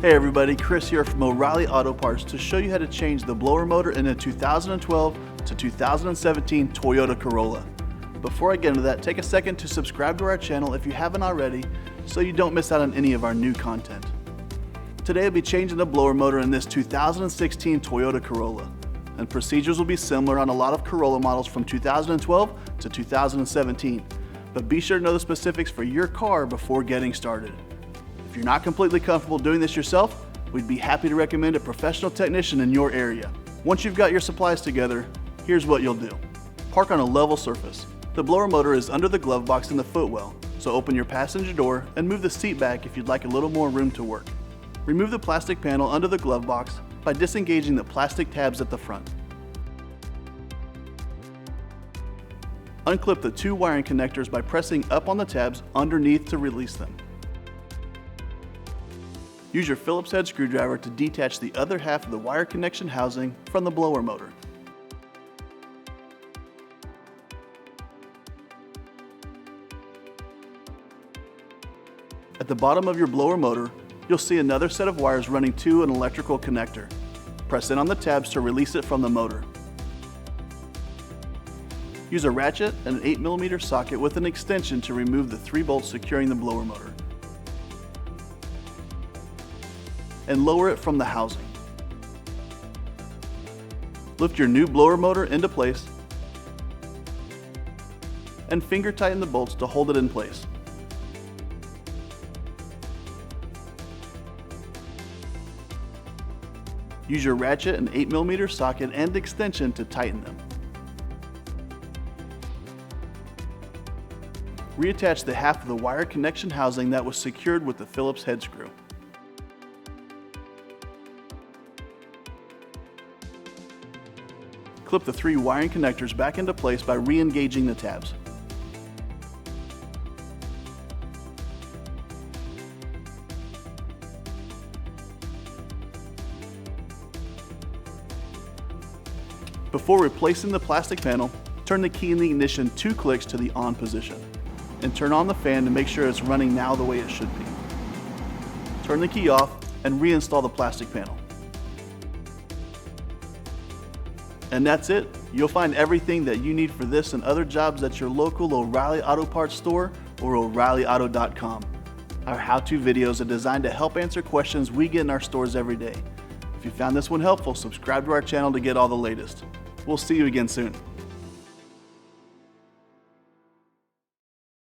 Hey everybody, Chris here from O'Reilly Auto Parts to show you how to change the blower motor in a 2012 to 2017 Toyota Corolla. Before I get into that, take a second to subscribe to our channel if you haven't already so you don't miss out on any of our new content. Today I'll be changing the blower motor in this 2016 Toyota Corolla, and procedures will be similar on a lot of Corolla models from 2012 to 2017, but be sure to know the specifics for your car before getting started. If you're not completely comfortable doing this yourself, we'd be happy to recommend a professional technician in your area. Once you've got your supplies together, here's what you'll do. Park on a level surface. The blower motor is under the glove box in the footwell, so open your passenger door and move the seat back if you'd like a little more room to work. Remove the plastic panel under the glove box by disengaging the plastic tabs at the front. Unclip the two wiring connectors by pressing up on the tabs underneath to release them. Use your Phillips head screwdriver to detach the other half of the wire connection housing from the blower motor. At the bottom of your blower motor, you'll see another set of wires running to an electrical connector. Press in on the tabs to release it from the motor. Use a ratchet and an 8mm socket with an extension to remove the 3 bolts securing the blower motor, and lower it from the housing. Lift your new blower motor into place and finger tighten the bolts to hold it in place. Use your ratchet and 8mm socket and extension to tighten them. Reattach the half of the wire connection housing that was secured with the Phillips head screw. Clip the 3 wiring connectors back into place by re-engaging the tabs. Before replacing the plastic panel, turn the key in the ignition 2 clicks to the on position, and turn on the fan to make sure it's running now the way it should be. Turn the key off and reinstall the plastic panel. And that's it. You'll find everything that you need for this and other jobs at your local O'Reilly Auto Parts store or O'ReillyAuto.com. Our how-to videos are designed to help answer questions we get in our stores every day. If you found this one helpful, subscribe to our channel to get all the latest. We'll see you again soon.